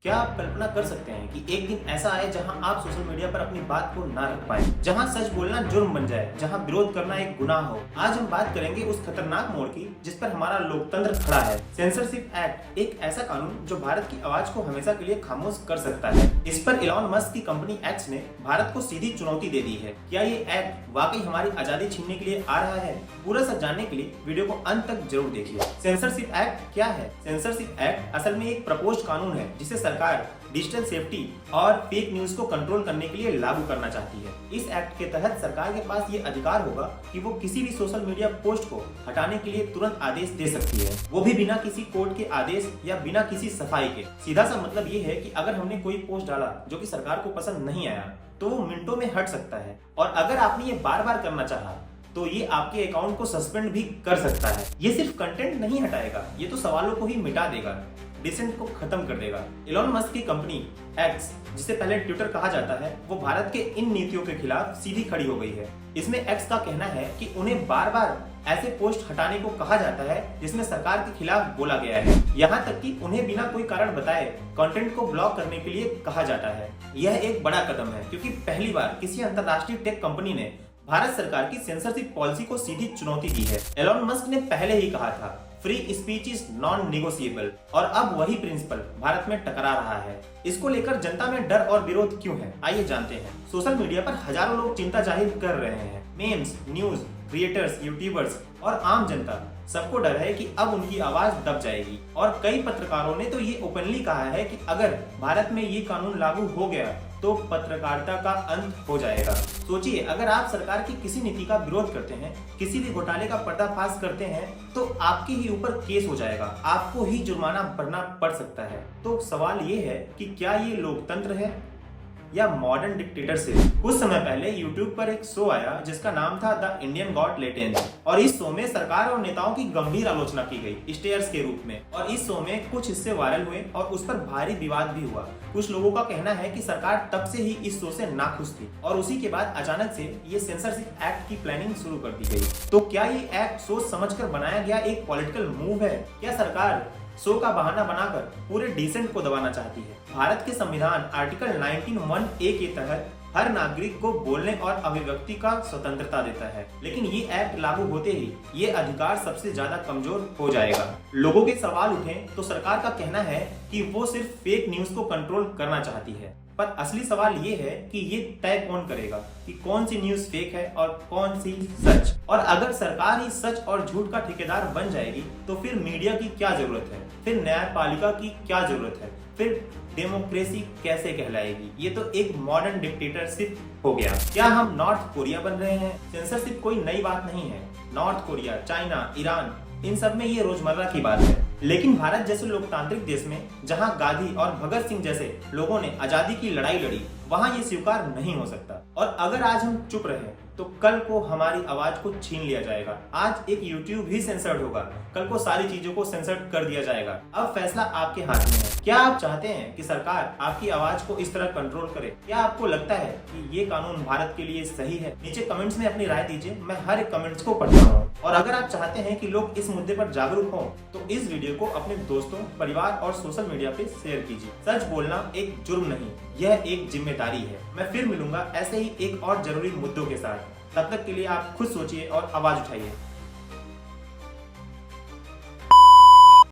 क्या आप कल्पना कर सकते हैं कि एक दिन ऐसा आए जहां आप सोशल मीडिया पर अपनी बात को ना रख पाए, जहां सच बोलना जुर्म बन जाए, जहां विरोध करना एक गुनाह हो। आज हम बात करेंगे उस खतरनाक मोड़ की जिस पर हमारा लोकतंत्र खड़ा है। सेंसरशिप एक्ट एक ऐसा कानून जो भारत की आवाज को हमेशा के लिए खामोश कर सकता है। इस पर एलॉन मस्क की कंपनी एक्स ने भारत को सीधी चुनौती दे दी है। क्या ये एक्ट वाकई हमारी आजादी छीनने के लिए आ रहा है? पूरा सच जानने के लिए वीडियो को अंत तक जरूर देखिए। सेंसरशिप एक्ट क्या है? सेंसरशिप एक्ट असल में एक प्रपोज्ड कानून है जिसे सरकार डिजिटल सेफ्टी और फेक न्यूज को कंट्रोल करने के लिए लागू करना चाहती है। इस एक्ट के तहत सरकार के पास ये अधिकार होगा कि वो किसी भी सोशल मीडिया पोस्ट को हटाने के लिए तुरंत आदेश दे सकती है, वो भी बिना किसी कोर्ट के आदेश या बिना किसी सफाई के। सीधा सा मतलब ये है कि अगर हमने कोई पोस्ट डाला जो कि सरकार को पसंद नहीं आया तो वो मिनटों में हट सकता है, और अगर आपने ये बार बार करना चाहा तो ये आपके अकाउंट को सस्पेंड भी कर सकता है। ये सिर्फ कंटेंट नहीं हटाएगा, ये तो सवालों को ही मिटा देगा, डिसेंट को खत्म कर देगा। एलॉन मस्क की कंपनी एक्स, जिसे पहले ट्विटर कहा जाता है, वो भारत के इन नीतियों के खिलाफ सीधी खड़ी हो गई है। इसमें एक्स का कहना है कि उन्हें बार बार ऐसे पोस्ट हटाने को कहा जाता है जिसमें सरकार के खिलाफ बोला गया है। यहाँ तक कि उन्हें बिना कोई कारण बताए कंटेंट को ब्लॉक करने के लिए कहा जाता है। यह एक बड़ा कदम है क्योंकि पहली बार किसी अंतर्राष्ट्रीय टेक कंपनी ने भारत सरकार की सेंसरशिप पॉलिसी को सीधी चुनौती दी है। एलॉन मस्क ने पहले ही कहा था free speech is non negotiable, और अब वही प्रिंसिपल भारत में टकरा रहा है। इसको लेकर जनता में डर और विरोध क्यों है, आइए जानते हैं। सोशल मीडिया पर हजारों लोग चिंता जाहिर कर रहे हैं। मेम्स, न्यूज क्रिएटर्स, यूट्यूबर्स और आम जनता सबको डर है कि अब उनकी आवाज दब जाएगी, और कई पत्रकारों ने तो ये ओपनली कहा है कि अगर भारत में ये कानून लागू हो गया तो पत्रकारिता का अंत हो जाएगा। सोचिए, अगर आप सरकार की किसी नीति का विरोध करते हैं, किसी भी घोटाले का पर्दाफाश करते हैं, तो आपके ही ऊपर केस हो जाएगा, आपको ही जुर्माना भरना पड़ सकता है। तो सवाल ये है कि क्या ये लोकतंत्र है या मॉडर्न डिक्टेटरशिप? कुछ समय पहले YouTube पर एक शो आया जिसका नाम था द इंडियन गॉट लेटेंट, और इस शो में सरकार और नेताओं की गंभीर आलोचना की गई स्टेयर्स के रूप में। और इस शो में कुछ हिस्से वायरल हुए और उस पर भारी विवाद भी हुआ। कुछ लोगों का कहना है कि सरकार तब से ही इस शो से नाखुश थी, और उसी के बाद अचानक से ये सेंसरशिप एक्ट की प्लानिंग शुरू कर दी गई। तो क्या ये एक्ट सोच समझकर बनाया गया एक पॉलिटिकल मूव है? क्या सरकार शो का बहाना बनाकर पूरे डिसेंट को दबाना चाहती है? भारत के संविधान आर्टिकल 19(1)(a) के तहत हर नागरिक को बोलने और अभिव्यक्ति का स्वतंत्रता देता है, लेकिन ये एक्ट लागू होते ही ये अधिकार सबसे ज्यादा कमजोर हो जाएगा। लोगों के सवाल उठे तो सरकार का कहना है कि वो सिर्फ फेक न्यूज को कंट्रोल करना चाहती है, पर असली सवाल ये है कि ये तय कौन करेगा कि कौन सी न्यूज फेक है और कौन सी सच? और अगर सरकार ही सच और झूठ का ठेकेदार बन जाएगी तो फिर मीडिया की क्या जरूरत है? फिर न्यायपालिका की क्या जरूरत है? फिर डेमोक्रेसी कैसे कहलाएगी? ये तो एक मॉडर्न डिक्टेटरशिप हो गया। क्या हम नॉर्थ कोरिया बन रहे हैं? सेंसरशिप कोई नई बात नहीं है। नॉर्थ कोरिया, चाइना, ईरान, इन सब में ये रोजमर्रा की बात है। लेकिन भारत जैसे लोकतांत्रिक देश में, जहां गांधी और भगत सिंह जैसे लोगों ने आजादी की लड़ाई लड़ी, वहां ये स्वीकार नहीं हो सकता। और अगर आज हम चुप रहे तो कल को हमारी आवाज को छीन लिया जाएगा। आज एक YouTube ही सेंसर्ड होगा, कल को सारी चीजों को सेंसर्ड कर दिया जाएगा। अब फैसला आपके हाथ में है। क्या आप चाहते हैं कि सरकार आपकी आवाज को इस तरह कंट्रोल करे? क्या आपको लगता है कि ये कानून भारत के लिए सही है? नीचे कमेंट्स में अपनी राय दीजिए, मैं हर एक कमेंट्स को पढ़ता हूँ। और अगर आप चाहते हैं कि लोग इस मुद्दे पर जागरूक हों तो इस वीडियो को अपने दोस्तों, परिवार और सोशल मीडिया पे शेयर कीजिए। सच बोलना एक जुर्म नहीं, यह एक जिम्मेदारी है। मैं फिर मिलूंगा ऐसे ही एक और जरूरी मुद्दों के साथ। तब तक के लिए आप खुद सोचिए और आवाज उठाइए।